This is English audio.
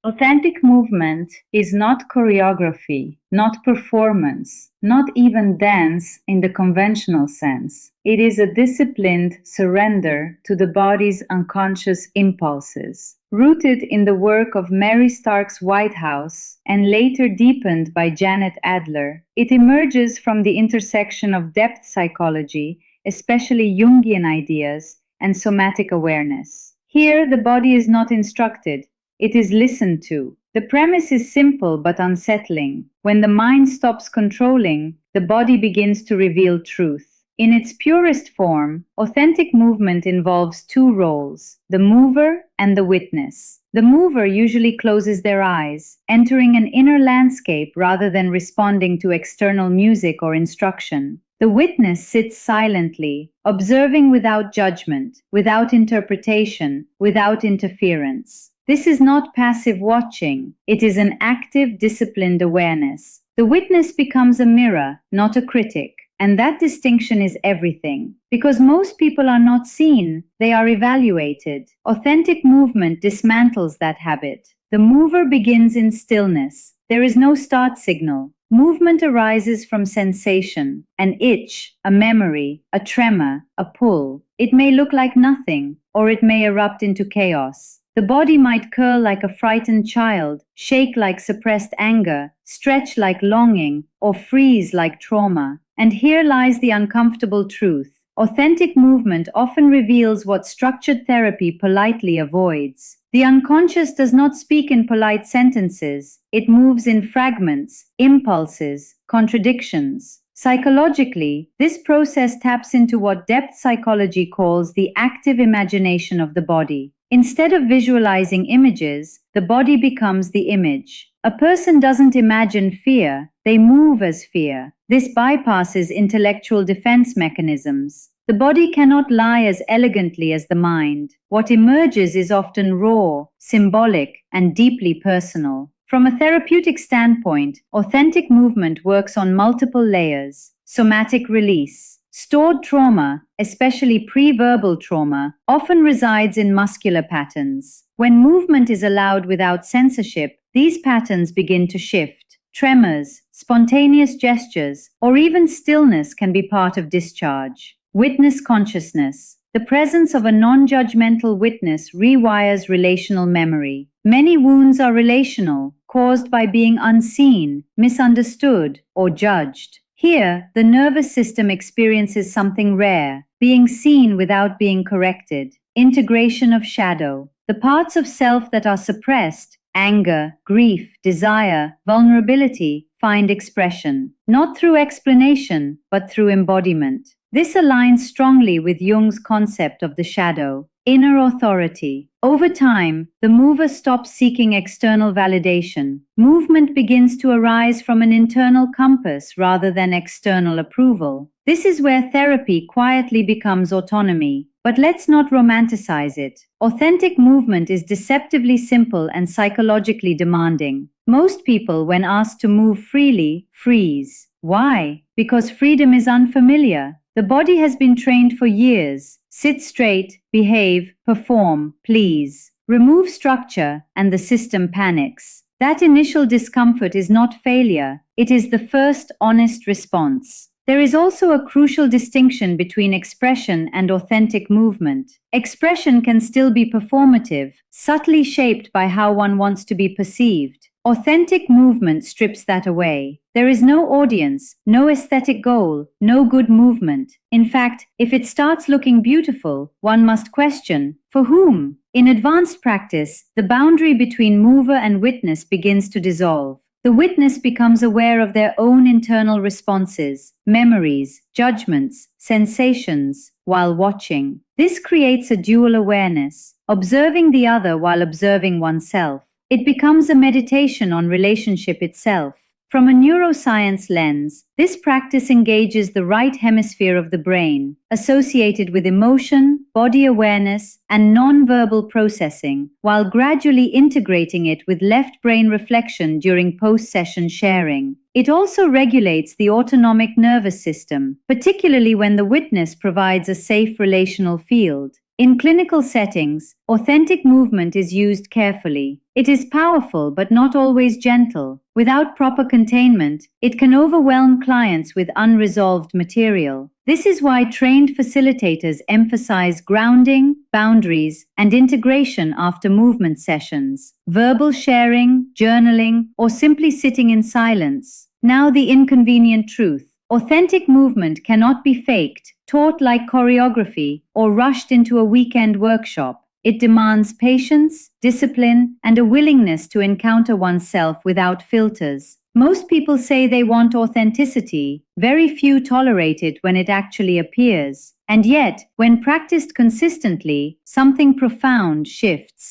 Authentic movement is not choreography, not performance, not even dance in the conventional sense. It is a disciplined surrender to the body's unconscious impulses. Rooted in the work of Mary Stark's White House and later deepened by Janet Adler, it emerges from the intersection of depth psychology, especially Jungian ideas, and somatic awareness. Here, the body is not instructed, it is listened to. The premise is simple but unsettling. When the mind stops controlling, the body begins to reveal truth. In its purest form, authentic movement involves two roles, the mover and the witness. The mover usually closes their eyes, entering an inner landscape rather than responding to external music or instruction. The witness sits silently, observing without judgment, without interpretation, without interference. This is not passive watching, it is an active, disciplined awareness. The witness becomes a mirror, not a critic. And that distinction is everything. Because most people are not seen, they are evaluated. Authentic movement dismantles that habit. The mover begins in stillness. There is no start signal. Movement arises from sensation, an itch, a memory, a tremor, a pull. It may look like nothing, or it may erupt into chaos. The body might curl like a frightened child, shake like suppressed anger, stretch like longing, or freeze like trauma. And here lies the uncomfortable truth. Authentic movement often reveals what structured therapy politely avoids. The unconscious does not speak in polite sentences. It moves in fragments, impulses, contradictions. Psychologically, this process taps into what depth psychology calls the active imagination of the body. Instead of visualizing images, the body becomes the image. A person doesn't imagine fear, they move as fear. This bypasses intellectual defense mechanisms. The body cannot lie as elegantly as the mind. What emerges is often raw, symbolic, and deeply personal. From a therapeutic standpoint, authentic movement works on multiple layers. Somatic release. Stored trauma, especially pre-verbal trauma, often resides in muscular patterns. When movement is allowed without censorship, these patterns begin to shift. Tremors, spontaneous gestures, or even stillness can be part of discharge. Witness consciousness. The presence of a non-judgmental witness rewires relational memory. Many wounds are relational, caused by being unseen, misunderstood, or judged. Here, the nervous system experiences something rare, being seen without being corrected. Integration of shadow. The parts of self that are suppressed, anger, grief, desire, vulnerability, find expression, not through explanation, but through embodiment. This aligns strongly with Jung's concept of the shadow. Inner authority. Over time, the mover stops seeking external validation. Movement begins to arise from an internal compass rather than external approval. This is where therapy quietly becomes autonomy. But let's not romanticize it. Authentic movement is deceptively simple and psychologically demanding. Most people, when asked to move freely, freeze. Why? Because freedom is unfamiliar. The body has been trained for years. Sit straight, behave, perform, please. Remove structure, and the system panics. That initial discomfort is not failure, it is the first honest response. There is also a crucial distinction between expression and authentic movement. Expression can still be performative, subtly shaped by how one wants to be perceived. Authentic movement strips that away. There is no audience, no aesthetic goal, no good movement. In fact, if it starts looking beautiful, one must question, for whom? In advanced practice, the boundary between mover and witness begins to dissolve. The witness becomes aware of their own internal responses, memories, judgments, sensations, while watching. This creates a dual awareness, observing the other while observing oneself. It becomes a meditation on relationship itself. From a neuroscience lens, this practice engages the right hemisphere of the brain, associated with emotion, body awareness, and non-verbal processing, while gradually integrating it with left brain reflection during post-session sharing. It also regulates the autonomic nervous system, particularly when the witness provides a safe relational field. In clinical settings, authentic movement is used carefully. It is powerful but not always gentle. Without proper containment, it can overwhelm clients with unresolved material. This is why trained facilitators emphasize grounding, boundaries, and integration after movement sessions. Verbal sharing, journaling, or simply sitting in silence. Now the inconvenient truth. Authentic movement cannot be faked, taught like choreography, or rushed into a weekend workshop. It demands patience, discipline, and a willingness to encounter oneself without filters. Most people say they want authenticity, very few tolerate it when it actually appears. And yet, when practiced consistently, something profound shifts.